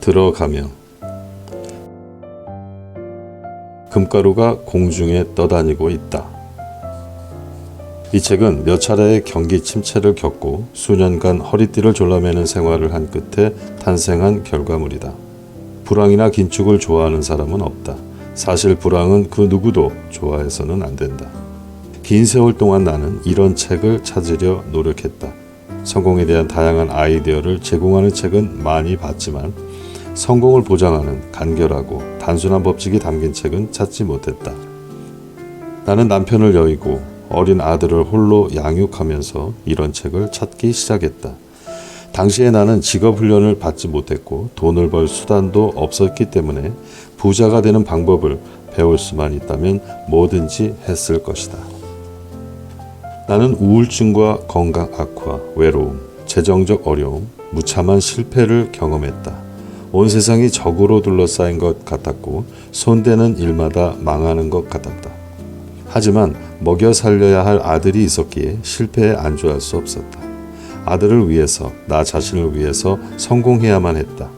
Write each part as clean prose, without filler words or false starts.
들어가며 금가루가 공중에 떠다니고 있다. 이 책은 몇 차례의 경기 침체를 겪고 수년간 허리띠를 졸라매는 생활을 한 끝에 탄생한 결과물이다. 불황이나 긴축을 좋아하는 사람은 없다. 사실 불황은 그 누구도 좋아해서는 안 된다. 긴 세월 동안 나는 이런 책을 찾으려 노력했다. 성공에 대한 다양한 아이디어를 제공하는 책은 많이 봤지만 성공을 보장하는 간결하고 단순한 법칙이 담긴 책은 찾지 못했다. 나는 남편을 여의고 어린 아들을 홀로 양육하면서 이런 책을 찾기 시작했다. 당시에 나는 직업훈련을 받지 못했고 돈을 벌 수단도 없었기 때문에 부자가 되는 방법을 배울 수만 있다면 뭐든지 했을 것이다. 나는 우울증과 건강 악화, 외로움, 재정적 어려움, 무참한 실패를 경험했다. 온 세상이 적으로 둘러싸인 것 같았고 손대는 일마다 망하는 것 같았다. 하지만 먹여 살려야 할 아들이 있었기에 실패에 안주할 수 없었다. 아들을 위해서, 나 자신을 위해서 성공해야만 했다.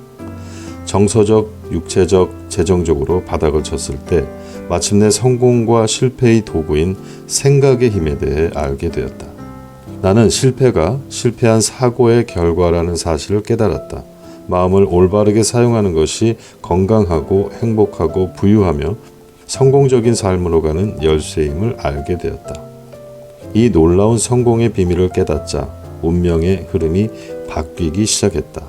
정서적, 육체적, 재정적으로 바닥을 쳤을 때 마침내 성공과 실패의 도구인 생각의 힘에 대해 알게 되었다. 나는 실패가 실패한 사고의 결과라는 사실을 깨달았다. 마음을 올바르게 사용하는 것이 건강하고 행복하고 부유하며 성공적인 삶으로 가는 열쇠임을 알게 되었다. 이 놀라운 성공의 비밀을 깨닫자 운명의 흐름이 바뀌기 시작했다.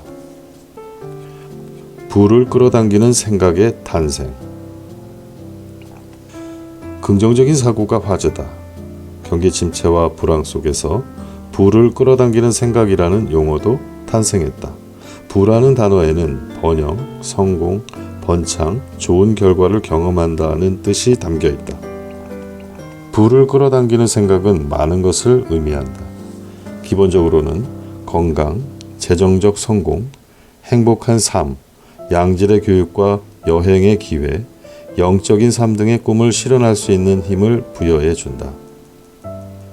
부를 끌어당기는 생각의 탄생. 긍정적인 사고가 화제다. 경기 침체와 불황 속에서 부를 끌어당기는 생각이라는 용어도 탄생했다. 부라는 단어에는 번영, 성공, 번창, 좋은 결과를 경험한다는 뜻이 담겨 있다. 부를 끌어당기는 생각은 많은 것을 의미한다. 기본적으로는 건강, 재정적 성공, 행복한 삶, 양질의 교육과 여행의 기회, 영적인 삶 등의 꿈을 실현할 수 있는 힘을 부여해 준다.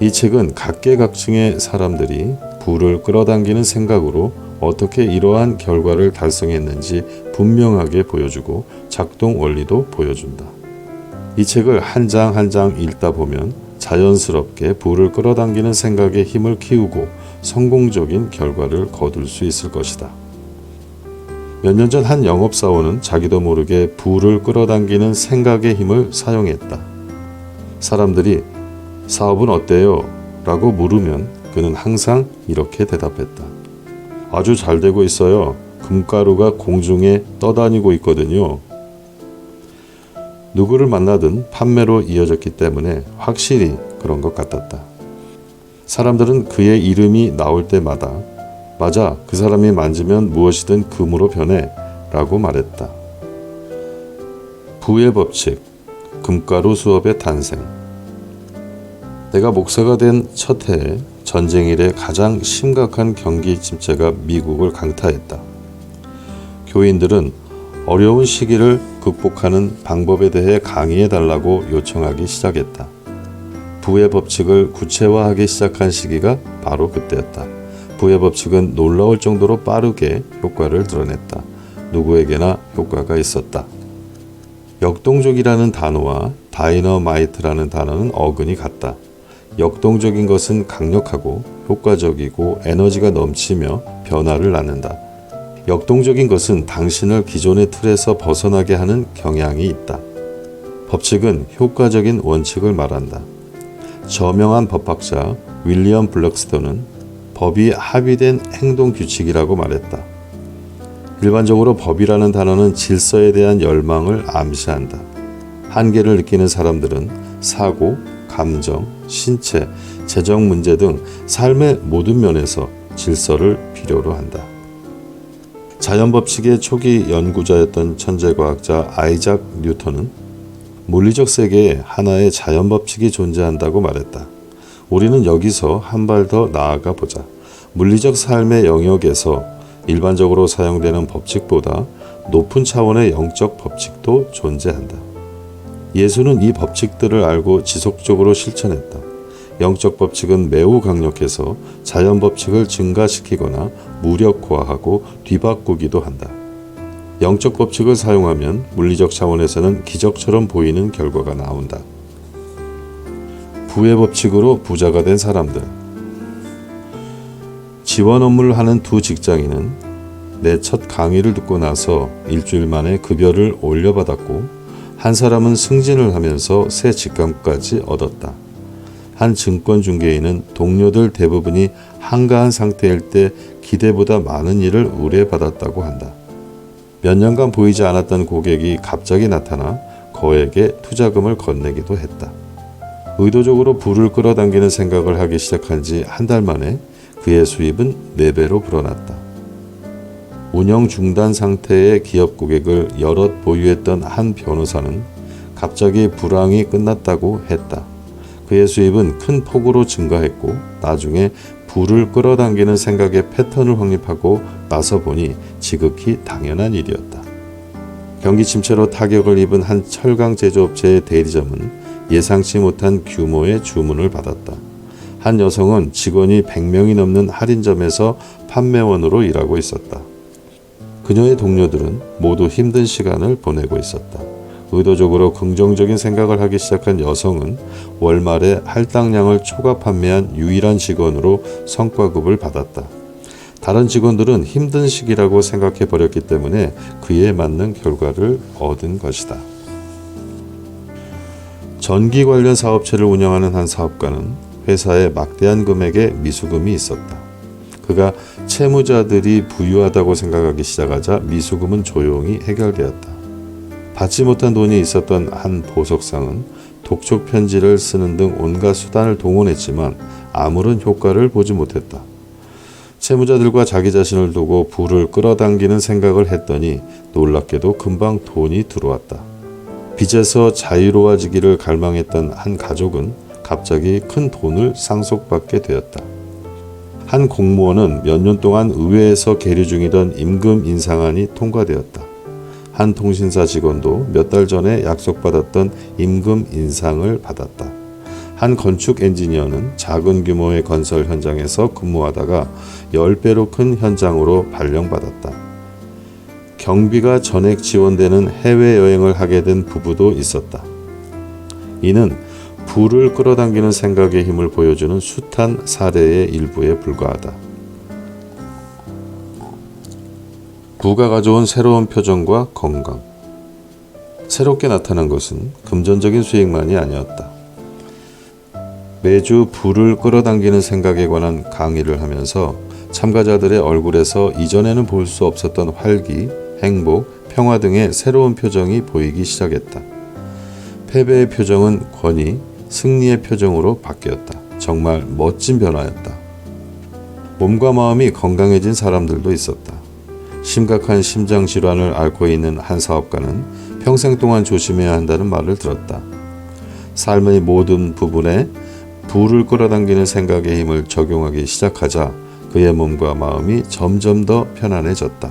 이 책은 각계각층의 사람들이 부를 끌어당기는 생각으로 어떻게 이러한 결과를 달성했는지 분명하게 보여주고 작동 원리도 보여준다. 이 책을 한 장 한 장 읽다 보면 자연스럽게 부를 끌어당기는 생각의 힘을 키우고 성공적인 결과를 거둘 수 있을 것이다. 몇 년 전 한 영업사원은 자기도 모르게 부를 끌어당기는 생각의 힘을 사용했다. 사람들이 사업은 어때요? 라고 물으면 그는 항상 이렇게 대답했다. 아주 잘 되고 있어요. 금가루가 공중에 떠다니고 있거든요. 누구를 만나든 판매로 이어졌기 때문에 확실히 그런 것 같았다. 사람들은 그의 이름이 나올 때마다 맞아, 그 사람이 만지면 무엇이든 금으로 변해 라고 말했다. 부의 법칙, 금가루 수업의 탄생. 내가 목사가 된 첫 해에 전쟁 이래 가장 심각한 경기 침체가 미국을 강타했다. 교인들은 어려운 시기를 극복하는 방법에 대해 강의해달라고 요청하기 시작했다. 부의 법칙을 구체화하기 시작한 시기가 바로 그때였다. 부의 법칙은 놀라울 정도로 빠르게 효과를 드러냈다. 누구에게나 효과가 있었다. 역동적이라는 단어와 다이너마이트라는 단어는 어근이 같다. 역동적인 것은 강력하고 효과적이고 에너지가 넘치며 변화를 낳는다. 역동적인 것은 당신을 기존의 틀에서 벗어나게 하는 경향이 있다. 법칙은 효과적인 원칙을 말한다. 저명한 법학자 윌리엄 블랙스톤은 법이 합의된 행동 규칙이라고 말했다. 일반적으로 법이라는 단어는 질서에 대한 열망을 암시한다. 한계를 느끼는 사람들은 사고, 감정, 신체, 재정 문제 등 삶의 모든 면에서 질서를 필요로 한다. 자연법칙의 초기 연구자였던 천재과학자 아이작 뉴턴은 물리적 세계에 하나의 자연법칙이 존재한다고 말했다. 우리는 여기서 한 발 더 나아가 보자. 물리적 삶의 영역에서 일반적으로 사용되는 법칙보다 높은 차원의 영적 법칙도 존재한다. 예수는 이 법칙들을 알고 지속적으로 실천했다. 영적 법칙은 매우 강력해서 자연 법칙을 증가시키거나 무력화하고 뒤바꾸기도 한다. 영적 법칙을 사용하면 물리적 차원에서는 기적처럼 보이는 결과가 나온다. 부의 법칙으로 부자가 된 사람들. 지원 업무를 하는 두 직장인은 내 첫 강의를 듣고 나서 일주일 만에 급여를 올려받았고, 한 사람은 승진을 하면서 새 직감까지 얻었다. 한 증권중개인은 동료들 대부분이 한가한 상태일 때 기대보다 많은 일을 의뢰받았다고 한다. 몇 년간 보이지 않았던 고객이 갑자기 나타나 거액의 투자금을 건네기도 했다. 의도적으로 부를 끌어당기는 생각을 하기 시작한 지 한 달 만에 그의 수입은 4배로 불어났다. 운영 중단 상태의 기업 고객을 여럿 보유했던 한 변호사는 갑자기 불황이 끝났다고 했다. 그의 수입은 큰 폭으로 증가했고, 나중에 부를 끌어당기는 생각의 패턴을 확립하고 나서 보니 지극히 당연한 일이었다. 경기 침체로 타격을 입은 한 철강 제조업체의 대리점은 예상치 못한 규모의 주문을 받았다. 한 여성은 직원이 100명이 넘는 할인점에서 판매원으로 일하고 있었다. 그녀의 동료들은 모두 힘든 시간을 보내고 있었다. 의도적으로 긍정적인 생각을 하기 시작한 여성은 월말에 할당량을 초과 판매한 유일한 직원으로 성과급을 받았다. 다른 직원들은 힘든 시기라고 생각해 버렸기 때문에 그에 맞는 결과를 얻은 것이다. 전기 관련 사업체를 운영하는 한 사업가는 회사에 막대한 금액의 미수금이 있었다. 그가 채무자들이 부유하다고 생각하기 시작하자 미수금은 조용히 해결되었다. 받지 못한 돈이 있었던 한 보석상은 독촉 편지를 쓰는 등 온갖 수단을 동원했지만 아무런 효과를 보지 못했다. 채무자들과 자기 자신을 두고 부를 끌어당기는 생각을 했더니 놀랍게도 금방 돈이 들어왔다. 빚에서 자유로워지기를 갈망했던 한 가족은 갑자기 큰 돈을 상속받게 되었다. 한 공무원은 몇 년 동안 의회에서 계류 중이던 임금 인상안이 통과되었다. 한 통신사 직원도 몇 달 전에 약속받았던 임금 인상을 받았다. 한 건축 엔지니어는 작은 규모의 건설 현장에서 근무하다가 10배로 큰 현장으로 발령받았다. 경비가 전액 지원되는 해외여행을 하게 된 부부도 있었다. 이는 부를 끌어당기는 생각의 힘을 보여주는 숱한 사례의 일부에 불과하다. 부가 가져온 새로운 표정과 건강. 새롭게 나타난 것은 금전적인 수익만이 아니었다. 매주 부를 끌어당기는 생각에 관한 강의를 하면서 참가자들의 얼굴에서 이전에는 볼 수 없었던 활기, 행복, 평화 등의 새로운 표정이 보이기 시작했다. 패배의 표정은 권위, 승리의 표정으로 바뀌었다. 정말 멋진 변화였다. 몸과 마음이 건강해진 사람들도 있었다. 심각한 심장 질환을 앓고 있는 한 사업가는 평생 동안 조심해야 한다는 말을 들었다. 삶의 모든 부분에 부를 끌어당기는 생각의 힘을 적용하기 시작하자 그의 몸과 마음이 점점 더 편안해졌다.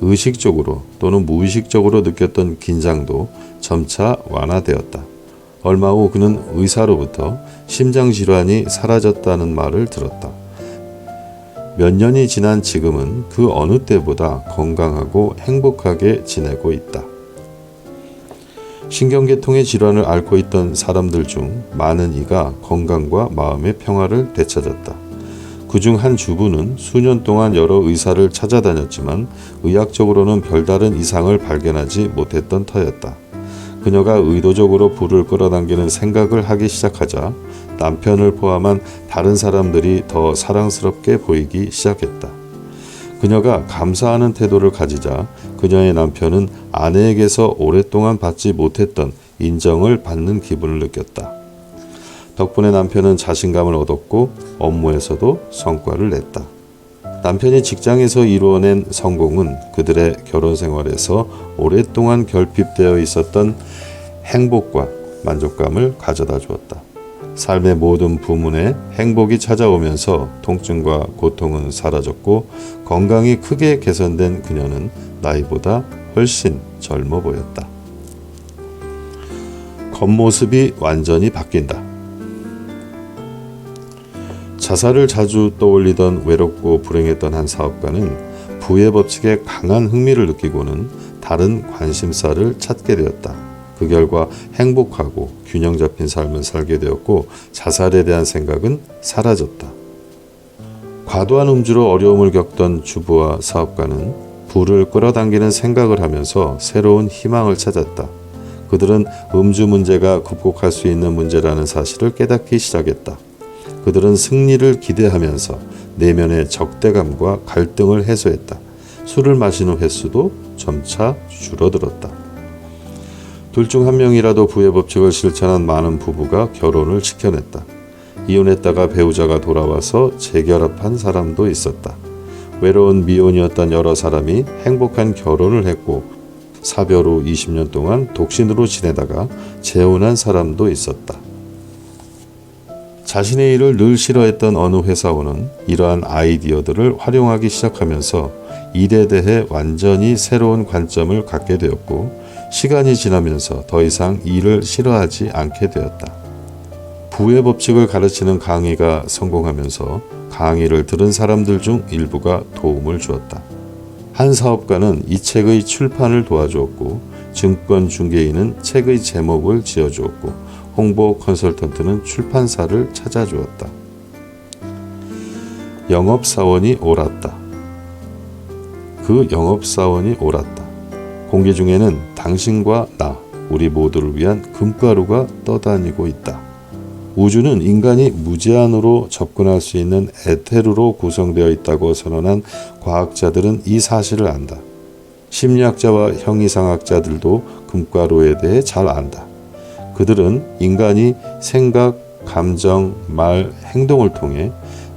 의식적으로 또는 무의식적으로 느꼈던 긴장도 점차 완화되었다. 얼마 후 그는 의사로부터 심장질환이 사라졌다는 말을 들었다. 몇 년이 지난 지금은 그 어느 때보다 건강하고 행복하게 지내고 있다. 신경계통의 질환을 앓고 있던 사람들 중 많은 이가 건강과 마음의 평화를 되찾았다. 그중 한 주부는 수년 동안 여러 의사를 찾아다녔지만 의학적으로는 별다른 이상을 발견하지 못했던 터였다. 그녀가 의도적으로 부를 끌어당기는 생각을 하기 시작하자 남편을 포함한 다른 사람들이 더 사랑스럽게 보이기 시작했다. 그녀가 감사하는 태도를 가지자 그녀의 남편은 아내에게서 오랫동안 받지 못했던 인정을 받는 기분을 느꼈다. 덕분에 남편은 자신감을 얻었고 업무에서도 성과를 냈다. 남편이 직장에서 이루어낸 성공은 그들의 결혼 생활에서 오랫동안 결핍되어 있었던 행복과 만족감을 가져다 주었다. 삶의 모든 부문에 행복이 찾아오면서 통증과 고통은 사라졌고 건강이 크게 개선된 그녀는 나이보다 훨씬 젊어 보였다. 겉모습이 완전히 바뀐다. 자살을 자주 떠올리던 외롭고 불행했던 한 사업가는 부의 법칙에 강한 흥미를 느끼고는 다른 관심사를 찾게 되었다. 그 결과 행복하고 균형 잡힌 삶을 살게 되었고 자살에 대한 생각은 사라졌다. 과도한 음주로 어려움을 겪던 주부와 사업가는 부를 끌어당기는 생각을 하면서 새로운 희망을 찾았다. 그들은 음주 문제가 극복할 수 있는 문제라는 사실을 깨닫기 시작했다. 그들은 승리를 기대하면서 내면의 적대감과 갈등을 해소했다. 술을 마시는 횟수도 점차 줄어들었다. 둘 중 한 명이라도 부의 법칙을 실천한 많은 부부가 결혼을 지켜냈다. 이혼했다가 배우자가 돌아와서 재결합한 사람도 있었다. 외로운 미혼이었던 여러 사람이 행복한 결혼을 했고 사별 후 20년 동안 독신으로 지내다가 재혼한 사람도 있었다. 자신의 일을 늘 싫어했던 어느 회사원은 이러한 아이디어들을 활용하기 시작하면서 일에 대해 완전히 새로운 관점을 갖게 되었고 시간이 지나면서 더 이상 일을 싫어하지 않게 되었다. 부의 법칙을 가르치는 강의가 성공하면서 강의를 들은 사람들 중 일부가 도움을 주었다. 한 사업가는 이 책의 출판을 도와주었고 증권 중개인은 책의 제목을 지어주었고 홍보 컨설턴트는 출판사를 찾아주었다. 영업사원이 옳았다. 그 영업사원이 옳았다. 공기 중에는 당신과 나, 우리 모두를 위한 금가루가 떠다니고 있다. 우주는 인간이 무제한으로 접근할 수 있는 에테르로 구성되어 있다고 선언한 과학자들은 이 사실을 안다. 심리학자와 형이상학자들도 금가루에 대해 잘 안다. 그들은 인간이 생각, 감정, 말, 행동을 통해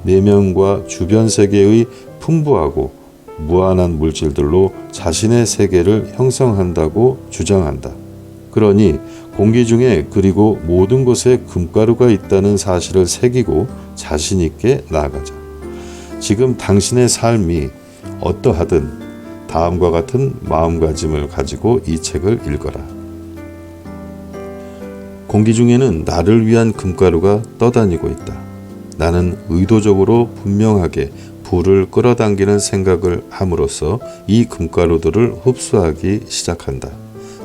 내면과 주변 세계의 풍부하고 무한한 물질들로 자신의 세계를 형성한다고 주장한다. 그러니 공기 중에 그리고 모든 곳에 금가루가 있다는 사실을 새기고 자신 있게 나아가자. 지금 당신의 삶이 어떠하든 다음과 같은 마음가짐을 가지고 이 책을 읽어라. 공기 중에는 나를 위한 금가루가 떠다니고 있다. 나는 의도적으로 분명하게 불을 끌어당기는 생각을 함으로써 이 금가루들을 흡수하기 시작한다.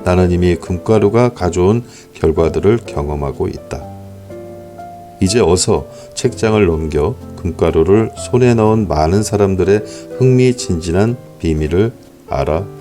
나는 이미 금가루가 가져온 결과들을 경험하고 있다. 이제 어서 책장을 넘겨 금가루를 손에 넣은 많은 사람들의 흥미진진한 비밀을 알아보자.